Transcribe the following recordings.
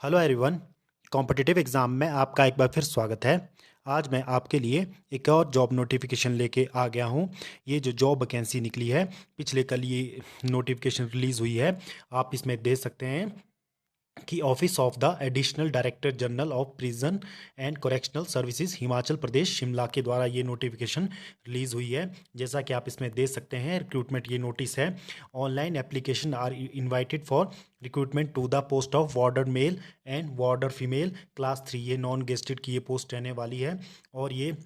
Hello everyone. Competitive exam में आपका एक बार फिर स्वागत है। आज मैं आपके लिए एक और जॉब नोटिफिकेशन लेके आ गया हूँ। ये जो जॉब वैकेंसी निकली है, पिछले कल ये नोटिफिकेशन रिलीज़ हुई है। आप इसमें देख सकते हैं कि office of the additional director general of prison and correctional services Himachal Pradesh Shimla के द्वारा ये नोटिफिकेशन रिलीज़ हुई है। जैसा कि आप इसमें देख सकते हैं, रिक्रूटमेंट ये नोटिस है। Online application are invited for recruitment to the post of warder male and warder female class 3। ये नॉन गेस्टेड की ये पोस्ट रहने वाली है। और ये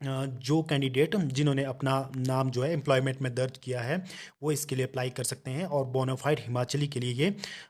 जो कैंडिडेट जिन्होंने अपना नाम जो है एम्प्लॉयमेंट में दर्ज किया है, वो इसके लिए अप्लाई कर सकते हैं। और बोनाफाइड हिमाचली के लिए ये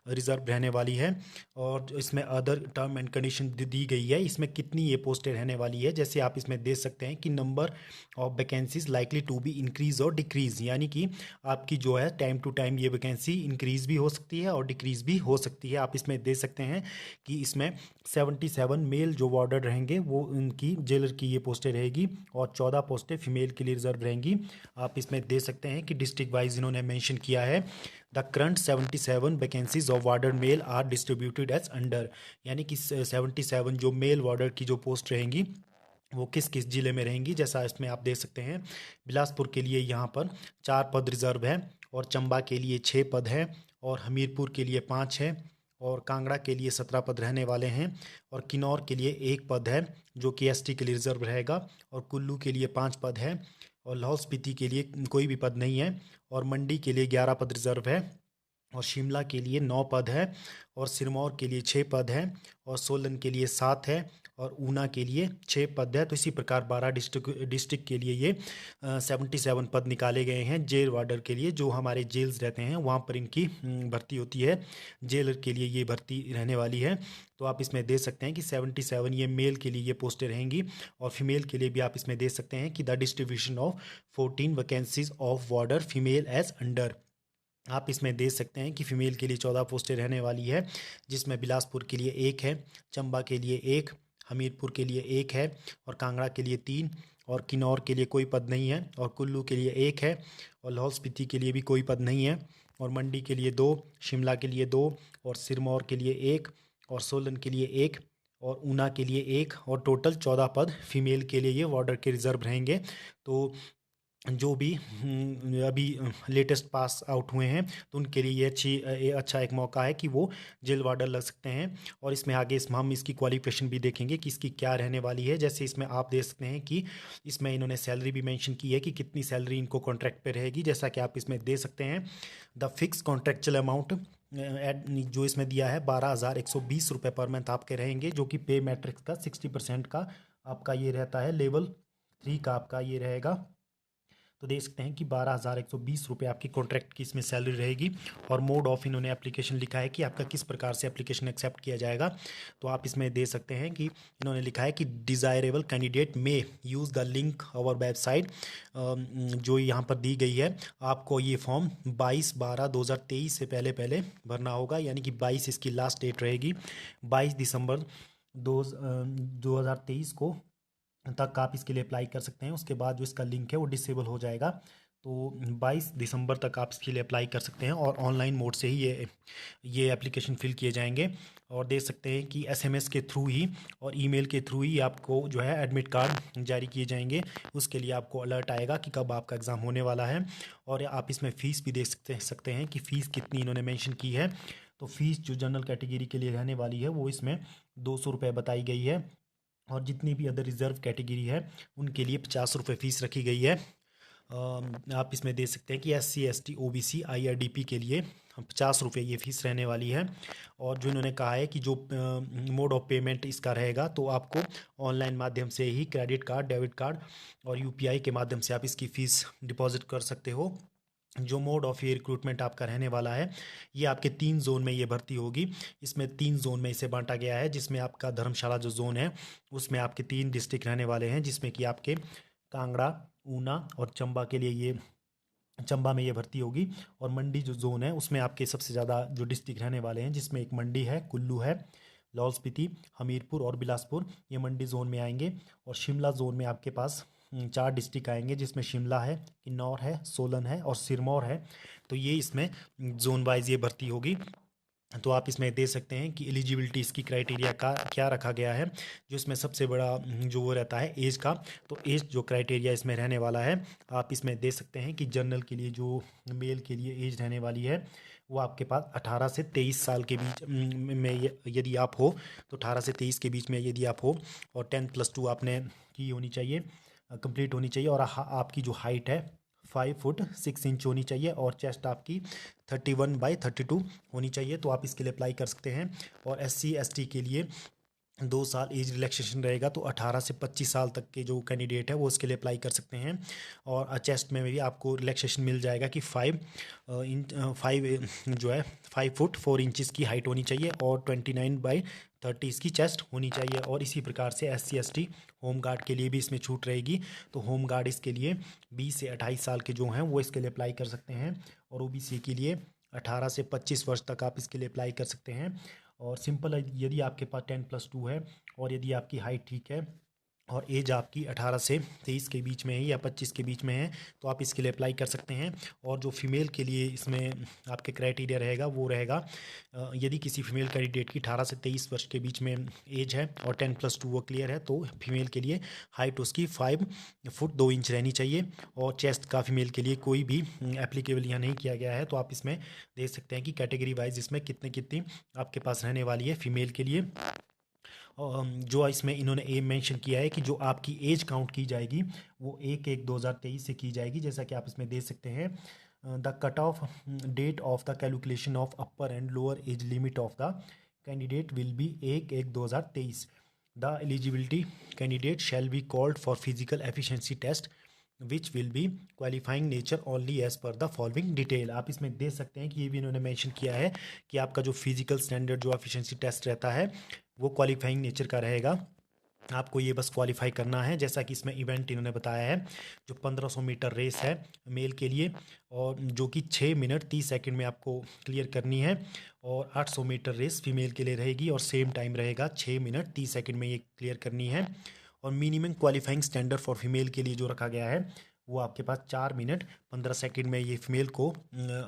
रिजर्व रहने वाली है। और इसमें अदर टर्म एंड कंडीशन दी गई है। इसमें कितनी ये पोस्टें रहने वाली है, जैसे आप इसमें देख सकते हैं कि number of vacancies likely to be increase और डिक्रीज, यानी कि आपकी जो है टाइम टू टाइम ये वैकेंसी इंक्रीज भी हो सकती है और डिक्रीज भी हो सकती है। आप इसमें देख सकते हैं कि इसमें 77 मेल जो वार्डर रहेंगे वो उनकी जेलर की ये पोस्टें रहेगी और 14 पोस्टें फीमेल के लिए रिजर्व रहेंगी। आप इसमें देख सकते हैं कि डिस्ट्रिक्ट वाइज इन्होंने मेंशन किया है। The current 77 vacancies of warder male are distributed as under, यानी कि 77 जो मेल वार्डर की जो पोस्ट रहेंगी वो किस किस ज़िले में रहेंगी। जैसा इसमें आप देख सकते हैं, बिलासपुर के लिए यहाँ पर 4 पद रिजर्व है, और चंबा के लिए 6 पद है, और हमीरपुर के लिए 5 है, और कांगड़ा के लिए 17 पद रहने वाले हैं, और किन्नौर के लिए 1 पद है जो कि एसटी के लिए रिजर्व रहेगा, और कुल्लू के लिए 5 पद है, और लाहौल स्पीति के लिए कोई भी पद नहीं है, और मंडी के लिए 11 पद रिजर्व है, और शिमला के लिए 9 पद है, और सिरमौर के लिए 6 पद है, और सोलन के लिए 7 है, और ऊना के लिए 6 पद है। तो इसी प्रकार 12 डिस्ट्रिक्ट के लिए ये 77 पद निकाले गए हैं जेल वार्डर के लिए। जो हमारे जेल्स रहते हैं वहाँ पर इनकी भर्ती होती है। जेलर के लिए ये भर्ती रहने वाली है। तो आप इसमें देख सकते हैं कि 77 ये मेल के लिए ये पोस्टें रहेंगी, और फीमेल के लिए भी आप इसमें देख सकते हैं कि the distribution of 14 vacancies of warder female as under. आप इसमें देख सकते हैं कि फ़ीमेल के लिए 14 पोस्टें रहने वाली है, जिसमें बिलासपुर के लिए 1 है, चंबा के लिए 1, हमीरपुर के लिए 1 है, और कांगड़ा के लिए 3, और किन्नौर के लिए कोई पद नहीं है, और कुल्लू के लिए 1 है, और लाहौल स्पीति के लिए भी कोई पद नहीं है, और मंडी के लिए 2, शिमला के लिए 2, और सिरमौर के लिए 1, और सोलन के लिए 1, और ऊना के लिए 1, और टोटल 14 पद फीमेल के लिए ये वार्डर के रिजर्व रहेंगे। तो जो भी अभी लेटेस्ट पास आउट हुए हैं, तो उनके लिए ये अच्छा एक मौका है कि वो जेल वार्डर लग सकते हैं। और इसमें आगे इसमें हम इसकी क्वालिफिकेशन भी देखेंगे कि इसकी क्या रहने वाली है। जैसे इसमें आप देख सकते हैं कि इसमें इन्होंने सैलरी भी मेंशन की है कि कितनी सैलरी इनको कॉन्ट्रैक्ट पे रहेगी। जैसा कि आप इसमें देख सकते हैं, द फिक्स कॉन्ट्रेक्चुअल अमाउंट जो इसमें दिया है 12,120 रुपये पर मंथ आपके रहेंगे, जो कि पे मैट्रिक्स का 60% का आपका ये रहता है। लेवल 3 का आपका ये रहेगा। तो देख सकते हैं कि 12,120 रुपये आपकी कॉन्ट्रैक्ट की इसमें सैलरी रहेगी। और मोड ऑफ इन्होंने एप्लीकेशन लिखा है कि आपका किस प्रकार से एप्लीकेशन एक्सेप्ट किया जाएगा। तो आप इसमें दे सकते हैं कि इन्होंने लिखा है कि डिज़ायरेबल कैंडिडेट में use the link our website, जो यहाँ पर दी गई है। आपको ये फॉर्म 22/12/2023 से पहले पहले भरना होगा, यानी कि 22 इसकी लास्ट डेट रहेगी। 22 दिसंबर 2023 को तक आप इसके लिए अप्लाई कर सकते हैं। उसके बाद जो इसका लिंक है वो डिसेबल हो जाएगा। तो 22 दिसंबर तक आप इसके लिए अप्लाई कर सकते हैं, और ऑनलाइन मोड से ही ये एप्लीकेशन फिल किए जाएंगे। और देख सकते हैं कि एसएमएस के थ्रू ही और ईमेल के थ्रू ही आपको जो है एडमिट कार्ड जारी किए जाएंगे। उसके लिए आपको अलर्ट आएगा कि कब आपका एग्ज़ाम होने वाला है। और आप इसमें फ़ीस भी देख सकते हैं कि फ़ीस कितनी इन्होंने मेंशन की है। तो फीस जो जनरल कैटेगरी के लिए रहने वाली है वो इसमें 200 रुपये बताई गई है, और जितनी भी अदर रिजर्व कैटेगरी है उनके लिए 50 रुपये फ़ीस रखी गई है। आप इसमें दे सकते हैं कि SC ST OBC IRDP के लिए 50 रुपये ये फ़ीस रहने वाली है। और जो इन्होंने कहा है कि जो मोड ऑफ पेमेंट इसका रहेगा, तो आपको ऑनलाइन माध्यम से ही क्रेडिट कार्ड, डेबिट कार्ड और UPI के माध्यम से आप इसकी फ़ीस डिपॉजिट कर सकते हो। जो मोड ऑफ ये रिक्रूटमेंट आपका रहने वाला है, ये आपके 3 जोन में ये भर्ती होगी। इसमें 3 जोन में इसे बांटा गया है, जिसमें आपका धर्मशाला जो जोन है उसमें आपके 3 डिस्ट्रिक्ट रहने वाले हैं, जिसमें कि आपके कांगड़ा, ऊना और चंबा के लिए ये चंबा में ये भर्ती होगी। और मंडी जो जोन है उसमें आपके सबसे ज़्यादा जो डिस्ट्रिक्ट रहने वाले हैं, जिसमें एक मंडी है, कुल्लू है, लाहौल स्पीति, हमीरपुर और बिलासपुर, ये मंडी जोन में आएंगे। और शिमला जोन में आपके पास 4 डिस्ट्रिक्ट आएंगे, जिसमें शिमला है, किन्नौर है, सोलन है और सिरमौर है। तो ये इसमें जोन वाइज ये भर्ती होगी। तो आप इसमें दे सकते हैं कि एलिजिबिलिटी इसकी क्राइटेरिया का क्या रखा गया है। जो इसमें सबसे बड़ा जो वो रहता है एज का, तो एज जो क्राइटेरिया इसमें रहने वाला है, आप इसमें दे सकते हैं कि जनरल के लिए जो मेल के लिए एज रहने वाली है वो आपके पास 18 से 23 साल के बीच में यदि आप हो, तो 18 से 23 के बीच में यदि आप हो, और 10+2 आपने की होनी चाहिए, कंप्लीट होनी चाहिए, और आपकी जो हाइट है 5 फुट 6 इंच होनी चाहिए, और चेस्ट आपकी 31/32 होनी चाहिए, तो आप इसके लिए अप्लाई कर सकते हैं। और SC ST के लिए 2 साल एज रिलैक्सेशन रहेगा, तो 18 से 25 साल तक के जो कैंडिडेट है वो इसके लिए अप्लाई कर सकते हैं। और चेस्ट में भी आपको रिलैक्सेशन मिल जाएगा कि 5 जो है 5 फुट 4 इंचज़ की हाइट होनी चाहिए, और 29/30 इसकी चेस्ट होनी चाहिए। और इसी प्रकार से SC ST होम गार्ड के लिए भी इसमें छूट रहेगी। तो होम गार्ड इसके लिए 20 से 28 साल के जो हैं वो इसके लिए अप्लाई कर सकते हैं, और OBC के लिए 18 से 25 वर्ष तक आप इसके लिए अप्लाई कर सकते हैं। और सिंपल है, यदि आपके पास 10+2 है, और यदि आपकी हाइट ठीक है, और एज आपकी 18 से 23 के बीच में है या 25 के बीच में है, तो आप इसके लिए अप्लाई कर सकते हैं। और जो फीमेल के लिए इसमें आपके क्राइटेरिया रहेगा वो रहेगा, यदि किसी फीमेल कैंडिडेट की 18 से 23 वर्ष के बीच में एज है और 10+2 वो क्लियर है, तो फीमेल के लिए हाइट उसकी 5 फुट 2 इंच रहनी चाहिए। और चेस्ट का फीमेल के लिए कोई भी एप्लीकेबल यहाँ नहीं किया गया है, तो आप इसमें देख सकते हैं कि कैटेगरी वाइज इसमें कितनी कितनी आपके पास रहने वाली है फीमेल के लिए। जो इसमें इन्होंने एम मेंशन किया है कि जो आपकी एज काउंट की जाएगी वो 1/1/2023 से की जाएगी, जैसा कि आप इसमें देख सकते हैं। The cut off date of the calculation of upper and lower age limit of the candidate will be 1/1/2023। The eligibility candidate shall be called for physical efficiency test which will be qualifying nature only as per the following detail. आप इसमें देख सकते हैं कि ये भी इन्होंने mention किया है कि आपका जो फिजिकल स्टैंडर्ड जो एफिशिएंसी टेस्ट रहता है वो क्वालिफाइंग नेचर का रहेगा। आपको ये बस क्वालिफाई करना है, जैसा कि इसमें इवेंट इन्होंने बताया है। जो 1500 मीटर रेस है मेल के लिए, और जो कि 6 मिनट 30 सेकंड में आपको क्लियर करनी है, और 800 मीटर रेस फीमेल के लिए रहेगी और सेम टाइम रहेगा, 6 मिनट 30 सेकंड में ये क्लियर करनी है। और minimum qualifying standard for female के लिए जो रखा गया है वो आपके पास 4 मिनट 15 सेकंड में ये फीमेल को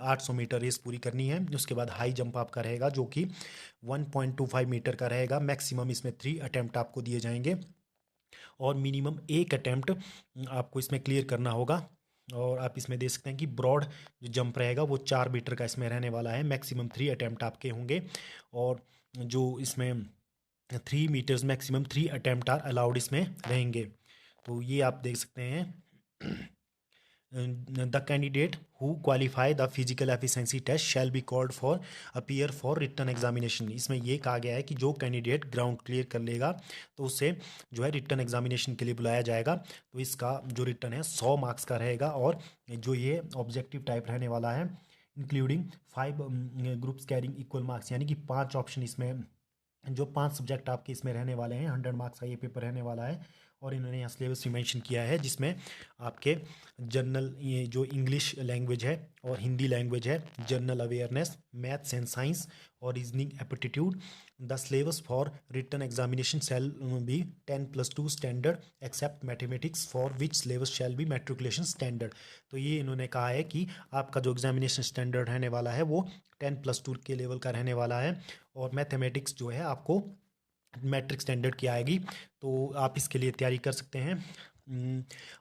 800 मीटर रेस पूरी करनी है। उसके बाद हाई जंप आपका रहेगा जो कि 1.25 मीटर का रहेगा। मैक्सिमम इसमें 3 अटैम्प्ट आपको दिए जाएंगे, और मिनिमम 1 अटैम्प्ट आपको इसमें क्लियर करना होगा। और आप इसमें देख सकते हैं कि ब्रॉड जो जंप रहेगा वो 4 मीटर का इसमें रहने वाला है। मैक्सिमम 3 अटैम्प्ट आपके होंगे, और जो इसमें 3 meters maximum 3 attempt are allowed इसमें रहेंगे। तो ये आप देख सकते हैं। The candidate who qualify the physical efficiency test shall be called for appear for written examination. इसमें ये कहा गया है कि जो कैंडिडेट ग्राउंड क्लियर कर लेगा तो उसे जो है रिटन एग्जामिनेशन के लिए बुलाया जाएगा। तो इसका जो रिटन है 100 मार्क्स का रहेगा, और जो ये ऑब्जेक्टिव टाइप रहने वाला है, including 5 groups carrying equal marks, यानी कि 5 ऑप्शन इसमें, जो 5 सब्जेक्ट आपके इसमें रहने वाले हैं, 100 मार्क्स का ये पेपर रहने वाला है। और इन्होंने यहाँ सिलेबस भी मेंशन किया है जिसमें आपके जनरल ये जो इंग्लिश लैंग्वेज है और हिंदी लैंग्वेज है, general awareness, maths and science और reasoning aptitude. The syllabus for written examination shall be 10+2 standard except mathematics for which syllabus shall be matriculation standard. तो ये इन्होंने कहा है कि आपका जो एग्जामिनेशन स्टैंडर्ड रहने वाला है वो 10+2 के लेवल का रहने वाला है, और मैथमेटिक्स जो है आपको मैट्रिक स्टैंडर्ड की आएगी। तो आप इसके लिए तैयारी कर सकते हैं।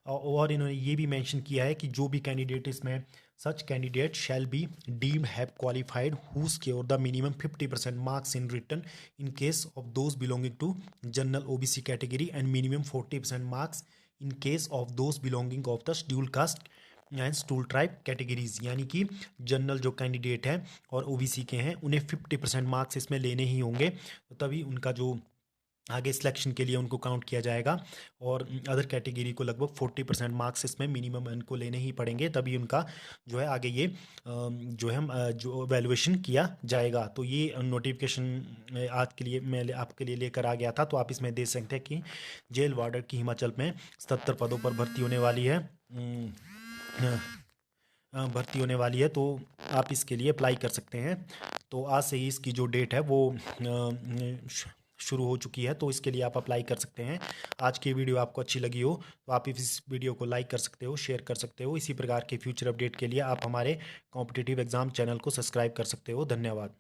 और इन्होंने ये भी मेंशन किया है कि जो भी कैंडिडेट इसमें, such candidate shall be deemed have qualified who score the minimum 50% marks in written in case of those belonging to general OBC category and minimum 40% marks in case of those belonging of the scheduled caste and scheduled tribe categories. यानी कि general जो candidate हैं और OBC के हैं उन्हें 50% marks इसमें लेने ही होंगे, तो तभी उनका जो आगे सिलेक्शन के लिए उनको काउंट किया जाएगा। और अदर कैटेगरी को लगभग 40% मार्क्स इसमें मिनिमम उनको लेने ही पड़ेंगे, तभी उनका जो है आगे ये जो है जो वैल्यूएशन किया जाएगा। तो ये नोटिफिकेशन आज के लिए मैं आपके लिए लेकर आ गया था। तो आप इसमें देख सकते हैं कि जेल वार्डर की हिमाचल में 77 पदों पर भर्ती होने वाली है। भर्ती होने वाली है, तो आप इसके लिए अप्लाई कर सकते हैं। तो आज से ही इसकी जो डेट है वो शुरू हो चुकी है, तो इसके लिए आप अप्लाई कर सकते हैं। आज की वीडियो आपको अच्छी लगी हो तो आप इस वीडियो को लाइक कर सकते हो, शेयर कर सकते हो। इसी प्रकार के फ्यूचर अपडेट के लिए आप हमारे कॉम्पिटिटिव एग्जाम चैनल को सब्सक्राइब कर सकते हो। धन्यवाद।